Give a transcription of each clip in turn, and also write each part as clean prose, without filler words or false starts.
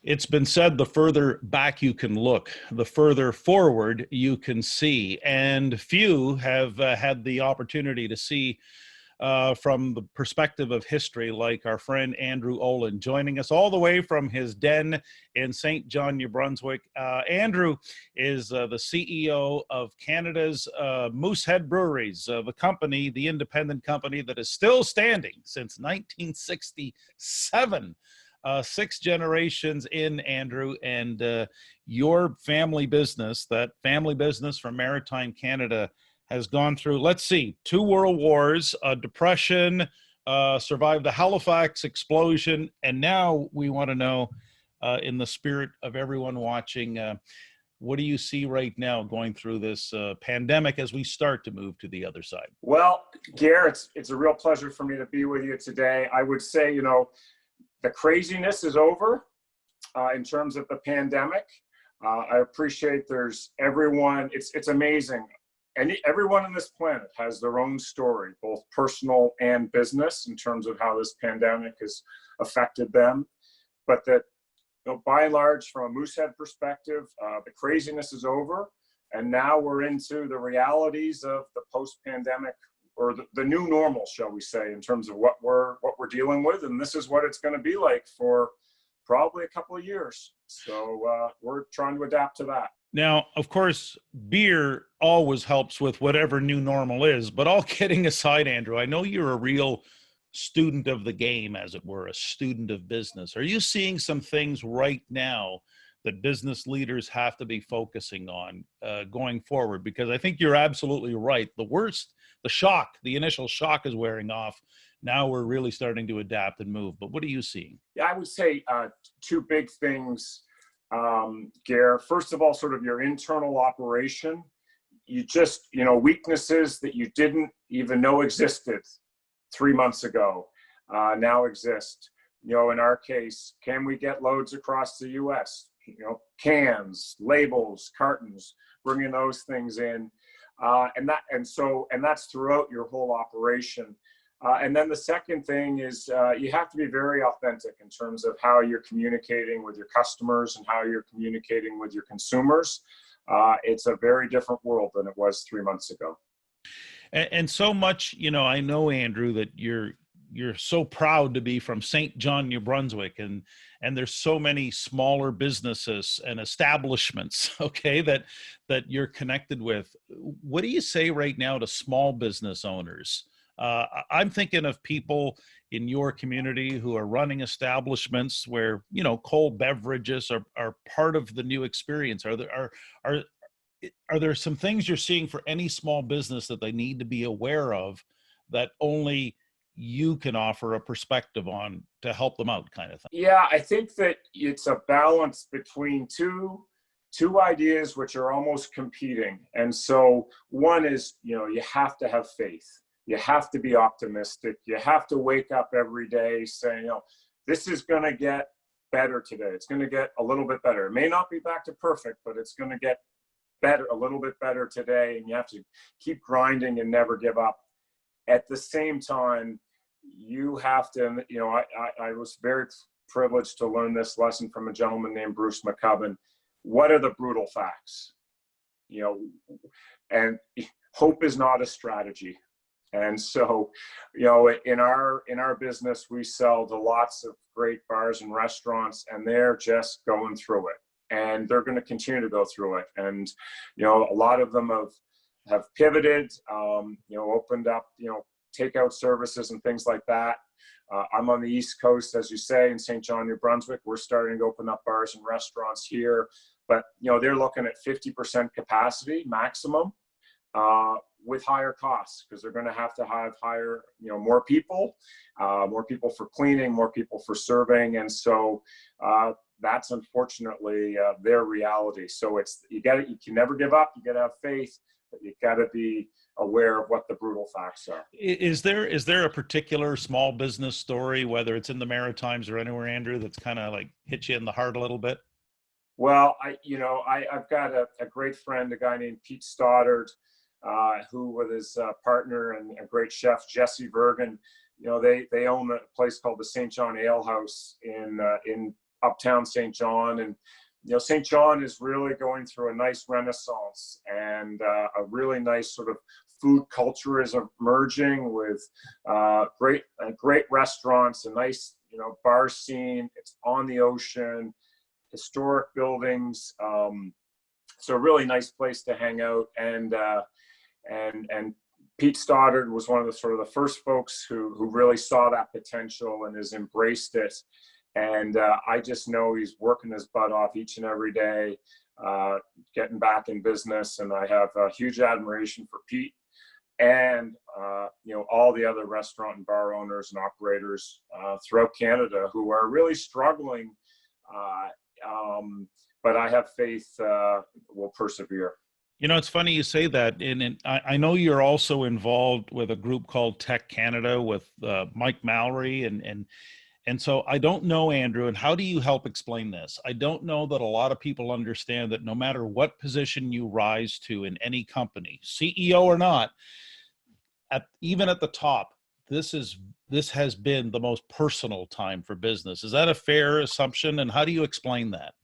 It's been said the further back you can look, the further forward you can see. And few have had the opportunity to see from the perspective of history, like our friend Andrew Oland, joining us all the way from his den in St. John, New Brunswick. Andrew is the CEO of Canada's Moosehead Breweries, the company, the independent company that is still standing since 1967. 6 generations in, Andrew, and your family business, that family business from Maritime Canada, has gone through, let's see, 2 world wars, a depression, survived the Halifax explosion, and now we want to know, in the spirit of everyone watching, what do you see right now going through this pandemic as we start to move to the other side? Well, Garrett, it's a real pleasure for me to be with you today. I would say, the craziness is over in terms of the pandemic. I appreciate there's everyone, it's amazing. And everyone on this planet has their own story, both personal and business, in terms of how this pandemic has affected them. But that, by and large, from a Moosehead perspective, the craziness is over. And now we're into the realities of the post-pandemic, or the new normal, shall we say, in terms of what we're dealing with. And this is what it's going to be like for probably a couple of years. So we're trying to adapt to that. Now, of course, beer always helps with whatever new normal is, but all kidding aside, Andrew, I know you're a real student of the game, as it were, a student of business. Are you seeing some things right now that business leaders have to be focusing on going forward? Because I think you're absolutely right. The initial shock is wearing off. Now we're really starting to adapt and move. But what are you seeing? Yeah, I would say 2 big things, Gare. First of all, sort of your internal operation. You just, weaknesses that you didn't even know existed 3 months ago now exist. In our case, can we get loads across the U.S.? Cans, labels, cartons, bringing those things in. And that's throughout your whole operation. And then the second thing is you have to be very authentic in terms of how you're communicating with your customers and how you're communicating with your consumers. It's a very different world than it was 3 months ago. And so much, I know, Andrew, that you're so proud to be from St. John, New Brunswick, and there's so many smaller businesses and establishments, okay, that you're connected with. What do you say right now to small business owners? I'm thinking of people in your community who are running establishments where, cold beverages are part of the new experience. Are there some things you're seeing for any small business that they need to be aware of that only you can offer a perspective on to help them out, kind of thing? Yeah, I think that it's a balance between two ideas which are almost competing. And so one is, you have to have faith. You have to be optimistic. You have to wake up every day saying, this is going to get better today. It's going to get a little bit better. It may not be back to perfect, but it's going to get better, a little bit better today. And you have to keep grinding and never give up. At the same time, you have to, I was very privileged to learn this lesson from a gentleman named Bruce McCubbin. What are the brutal facts? And hope is not a strategy. And so, in our business, we sell to lots of great bars and restaurants, and they're just going through it, and they're going to continue to go through it. And, a lot of them have pivoted, opened up, takeout services and things like that. I'm on the East Coast, as you say, in St. John, New Brunswick. We're starting to open up bars and restaurants here, but, they're looking at 50% capacity maximum. With higher costs, because they're going to have higher, more people for cleaning, more people for serving. And so that's unfortunately their reality. So you can never give up. You got to have faith, but you got to be aware of what the brutal facts are. Is there a particular small business story, whether it's in the Maritimes or anywhere, Andrew, that's kind of like hit you in the heart a little bit? Well, I've got a great friend, a guy named Pete Stoddard, who with his partner and a great chef, Jesse Vergan, they own a place called the St. John Ale House in uptown St. John. And, St. John is really going through a nice renaissance, and a really nice sort of food culture is emerging with great restaurants, a nice, bar scene. It's on the ocean, historic buildings. So a really nice place to hang out. And Pete Stoddard was one of the first folks who really saw that potential and has embraced it. And I just know he's working his butt off each and every day, getting back in business. And I have a huge admiration for Pete and, all the other restaurant and bar owners and operators throughout Canada who are really struggling. But I have faith we'll persevere. It's funny you say that. And I know you're also involved with a group called Tech Canada with Mike Mallory. And so I don't know, Andrew, and how do you help explain this? I don't know that a lot of people understand that no matter what position you rise to in any company, CEO or not, even at the top, this has been the most personal time for business. Is that a fair assumption? And how do you explain that?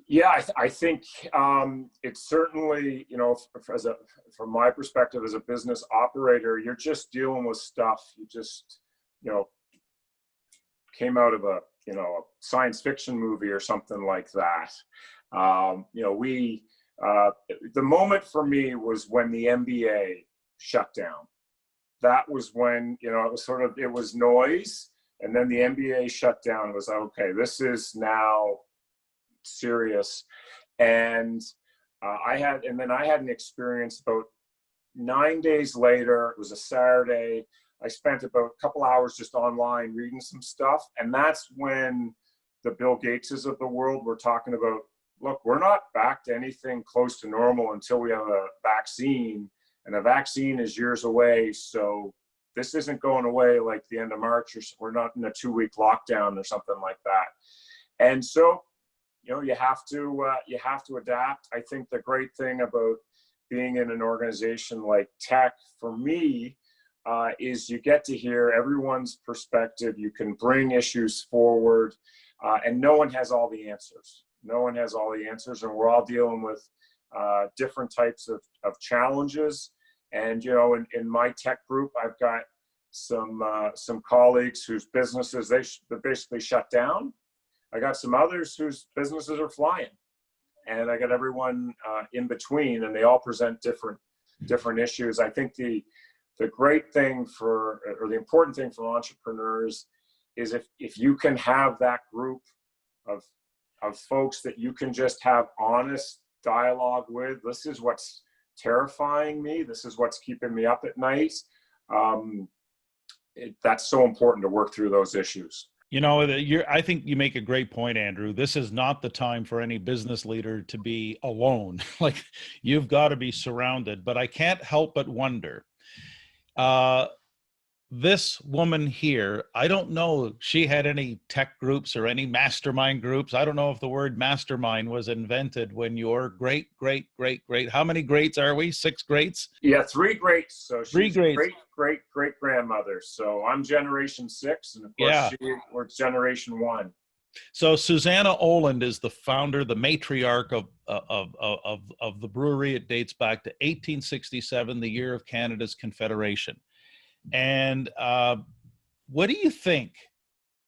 Yeah, I think it's certainly, from my perspective as a business operator, you're just dealing with stuff. You just, came out of a science fiction movie or something like that. The moment for me was when the NBA shut down. That was when, it was noise, and then the NBA shut down. It was okay, this is now serious. And I had an experience about 9 days later. It was a Saturday. I spent about a couple hours just online reading some stuff. And that's when the Bill Gateses of the world were talking about, look, we're not back to anything close to normal until we have a vaccine. And a vaccine is years away. So this isn't going away like the end of March, or we're not in a 2-week lockdown or something like that. And so, you have to adapt. I think the great thing about being in an organization like Tech, for me, is you get to hear everyone's perspective. You can bring issues forward, and no one has all the answers. No one has all the answers, and we're all dealing with different types of challenges. And in my tech group, I've got some colleagues whose businesses they're basically shut down. I got some others whose businesses are flying, and I got everyone in between, and they all present different issues. I think the great thing or the important thing for entrepreneurs is if you can have that group of folks that you can just have honest dialogue with. This is what's terrifying me. This is what's keeping me up at night. That's so important to work through those issues. I think you make a great point, Andrew. This is not the time for any business leader to be alone. Like, you've got to be surrounded. But I can't help but wonder, this woman here, I don't know if she had any tech groups or any mastermind groups. I don't know if the word mastermind was invented when your great, how many greats are we? 6 greats? Yeah, 3 greats. So she's 3 greats. Great grandmother. So I'm generation 6, and of course we're generation 1. So Susanna Oland is the founder, the matriarch of the brewery. It dates back to 1867, the year of Canada's Confederation. And what do you think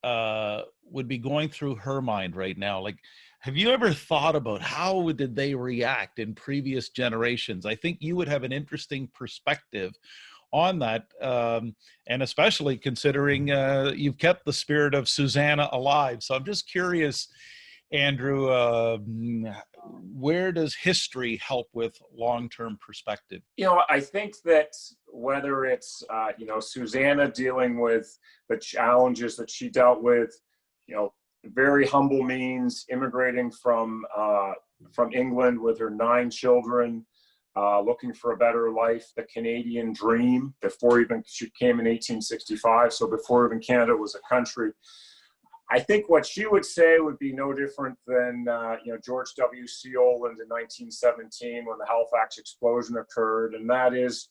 would be going through her mind right now? Like, have you ever thought about how did they react in previous generations? I think you would have an interesting perspective on that, and especially considering you've kept the spirit of Susanna alive. So I'm just curious, Andrew, where does history help with long-term perspective? I think that whether it's, Susanna dealing with the challenges that she dealt with, very humble means, immigrating from England with her 9 children, looking for a better life, the Canadian dream, she came in 1865, so before even Canada was a country. I think what she would say would be no different than, George W.C. Oland in 1917 when the Halifax explosion occurred. And that is,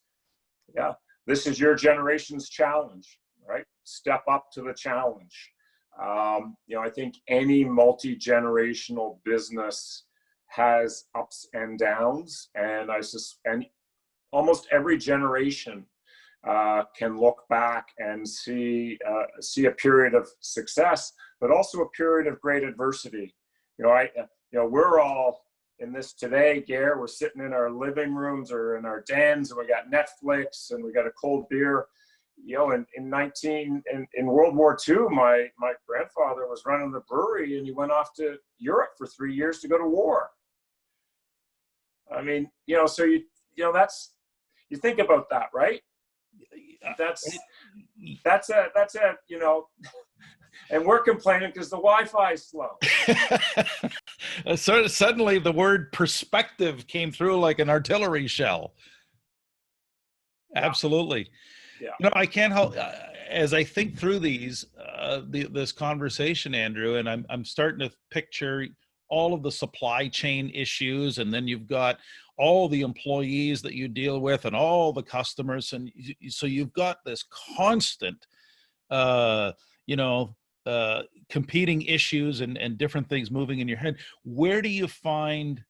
this is your generation's challenge, right? Step up to the challenge. I think any multi-generational business has ups and downs, and and almost every generation can look back and see a period of success, but also a period of great adversity. We're all in this today, Gare. We're sitting in our living rooms or in our dens, and we got Netflix and we got a cold beer. In World War II, my grandfather was running the brewery, and he went off to Europe for 3 years to go to war. I mean, so that's, you think about that, right? That's and we're complaining because the Wi-Fi is slow. So suddenly the word perspective came through like an artillery shell. Yeah. Absolutely. Yeah. I can't help as I think through this conversation, Andrew, and I'm starting to picture all of the supply chain issues, and then you've got all the employees that you deal with and all the customers. And so you've got this constant, competing issues and different things moving in your head. Where do you find,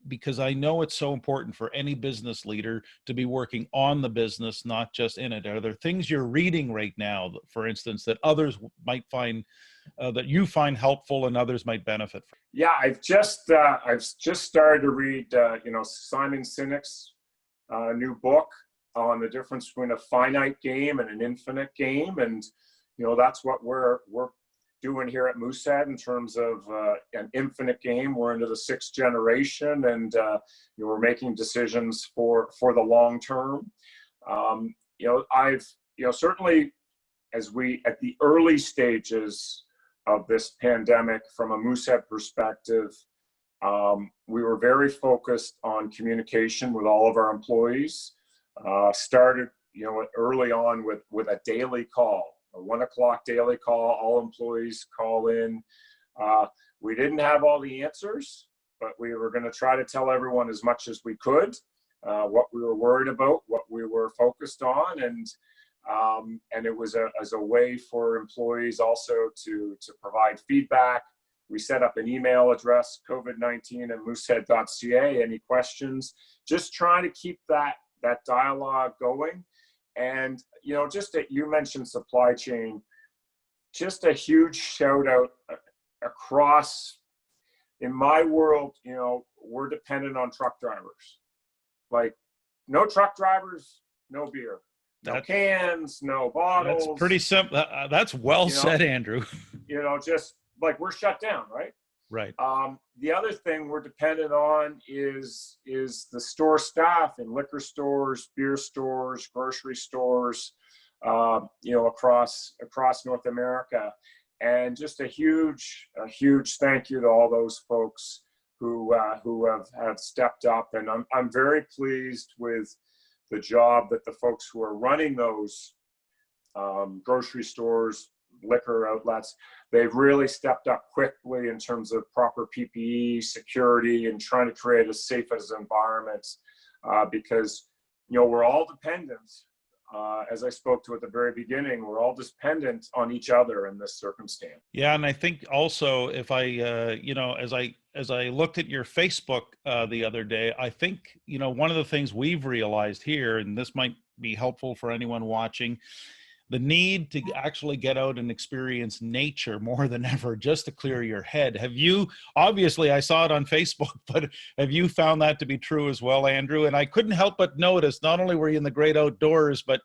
because I know it's so important for any business leader to be working on the business, not just in it. Are there things you're reading right now, for instance, that others might find, that you find helpful and others might benefit from? Yeah, I've just started to read, Simon Sinek's new book on the difference between a finite game and an infinite game. And, that's what we're doing here at Moosehead in terms of an infinite game. We're into the 6th generation, and we're making decisions for the long term. I've certainly, as we at the early stages of this pandemic, from a Moosehead perspective, we were very focused on communication with all of our employees. Started early on with a daily call. A 1 o'clock daily call, all employees call in. We didn't have all the answers, but we were going to try to tell everyone as much as we could, what we were worried about, what we were focused on, and it was as a way for employees also to provide feedback. We set up an email address, covid19@moosehead.ca. Any questions? Just trying to keep that dialogue going. And, you mentioned supply chain, just a huge shout out across, in my world, we're dependent on truck drivers. Like, no truck drivers, no beer, no cans, no bottles. That's pretty simple. That's well said, Andrew. Just like we're shut down, right? Right. The other thing we're dependent on is the store staff in liquor stores, beer stores, grocery stores, across North America. And just a huge thank you to all those folks who have stepped up. And I'm very pleased with the job that the folks who are running those grocery stores, liquor outlets, they've really stepped up quickly in terms of proper PPE, security, and trying to create as safe as environment, because we're all dependent. As I spoke to at the very beginning, we're all dependent on each other in this circumstance. Yeah, and I think also, if I, as I looked at your Facebook the other day, I think one of the things we've realized here, and this might be helpful for anyone watching, the need to actually get out and experience nature more than ever, just to clear your head. Have you, obviously I saw it on Facebook, but have you found that to be true as well, Andrew? And I couldn't help but notice, not only were you in the great outdoors, but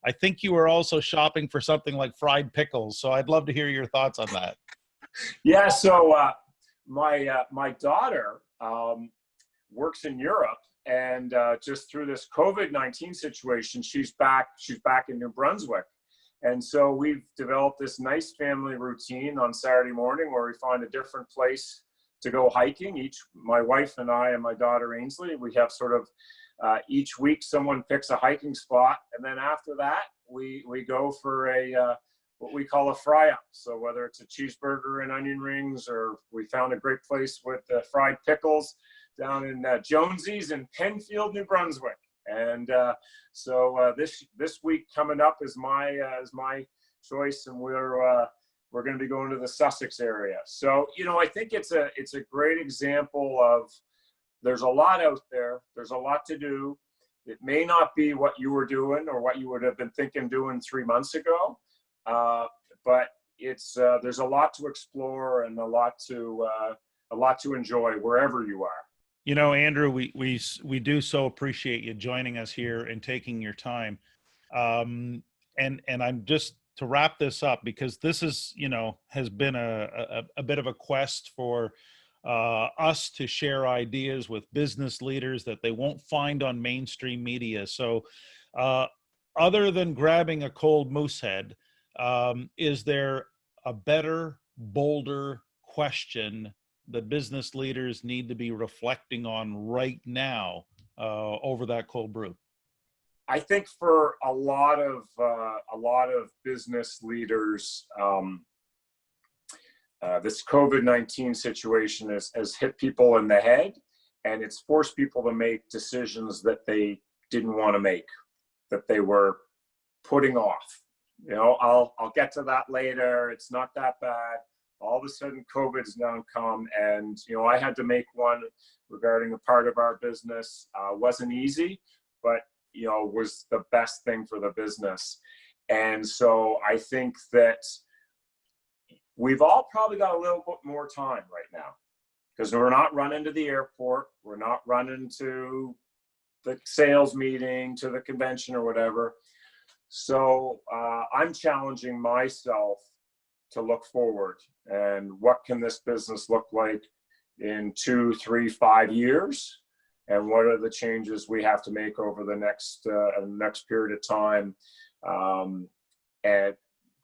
I think you were also shopping for something like fried pickles. So I'd love to hear your thoughts on that. Yeah, so my daughter works in Europe, and just through this COVID-19 situation, she's back in New Brunswick. And so we've developed this nice family routine on Saturday morning where we find a different place to go hiking. My wife and I and my daughter Ainsley, we have sort of each week someone picks a hiking spot, and then after that we go for a what we call a fry up. So whether it's a cheeseburger and onion rings, or we found a great place with fried pickles down in Jonesy's in Penfield, New Brunswick. And so this week coming up is my choice, and we're we're going to be going to the Sussex area. So, I think it's a great example of there's a lot out there. There's a lot to do. It may not be what you were doing or what you would have been thinking doing 3 months ago, but it's there's a lot to explore and a lot to enjoy wherever you are. Andrew, we do so appreciate you joining us here and taking your time. And I'm just to wrap this up, because this is, has been a bit of a quest for us to share ideas with business leaders that they won't find on mainstream media. So other than grabbing a cold Moosehead, is there a better, bolder question that business leaders need to be reflecting on right now over that cold brew? I think for a lot of business leaders, this COVID-19 situation has hit people in the head, and it's forced people to make decisions that they didn't want to make, that they were putting off. I'll get to that later. It's not that bad. All of a sudden, COVID's now come, and I had to make one regarding a part of our business. Wasn't easy, but was the best thing for the business. And so I think that we've all probably got a little bit more time right now, because we're not running to the airport, we're not running to the sales meeting, to the convention or whatever. So I'm challenging myself to look forward, and what can this business look like in 2, 3, 5 years, and what are the changes we have to make over the next period of time, and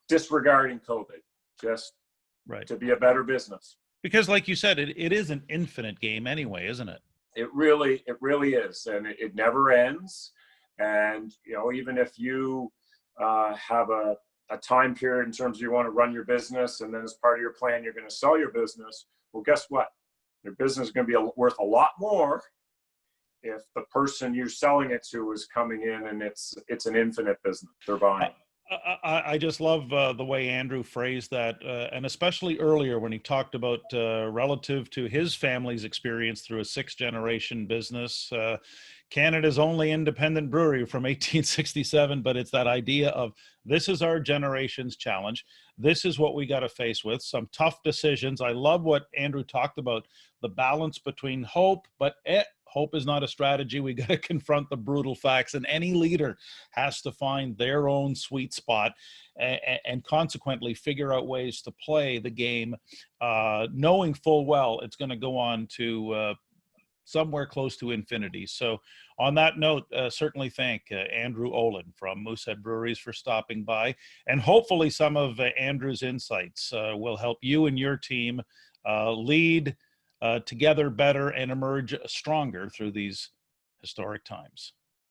disregarding COVID, just right, to be a better business. Because like you said, it is an infinite game anyway, isn't it? It really is, and it never ends. And even if you have a time period in terms of you want to run your business, and then as part of your plan you're going to sell your business, well, guess what? Your business is going to be worth a lot more if the person you're selling it to is coming in and it's an infinite business they're buying. I just love the way Andrew phrased that, and especially earlier when he talked about relative to his family's experience through a 6th-generation business. Canada's only independent brewery from 1867, but it's that idea of this is our generation's challenge. This is what we got to face with, some tough decisions. I love what Andrew talked about, the balance between hope, but hope is not a strategy. We got to confront the brutal facts, and any leader has to find their own sweet spot and consequently figure out ways to play the game, knowing full well it's going to go on to somewhere close to infinity. So on that note, certainly thank Andrew Oland from Moosehead Breweries for stopping by. And hopefully some of Andrew's insights will help you and your team lead together better and emerge stronger through these historic times.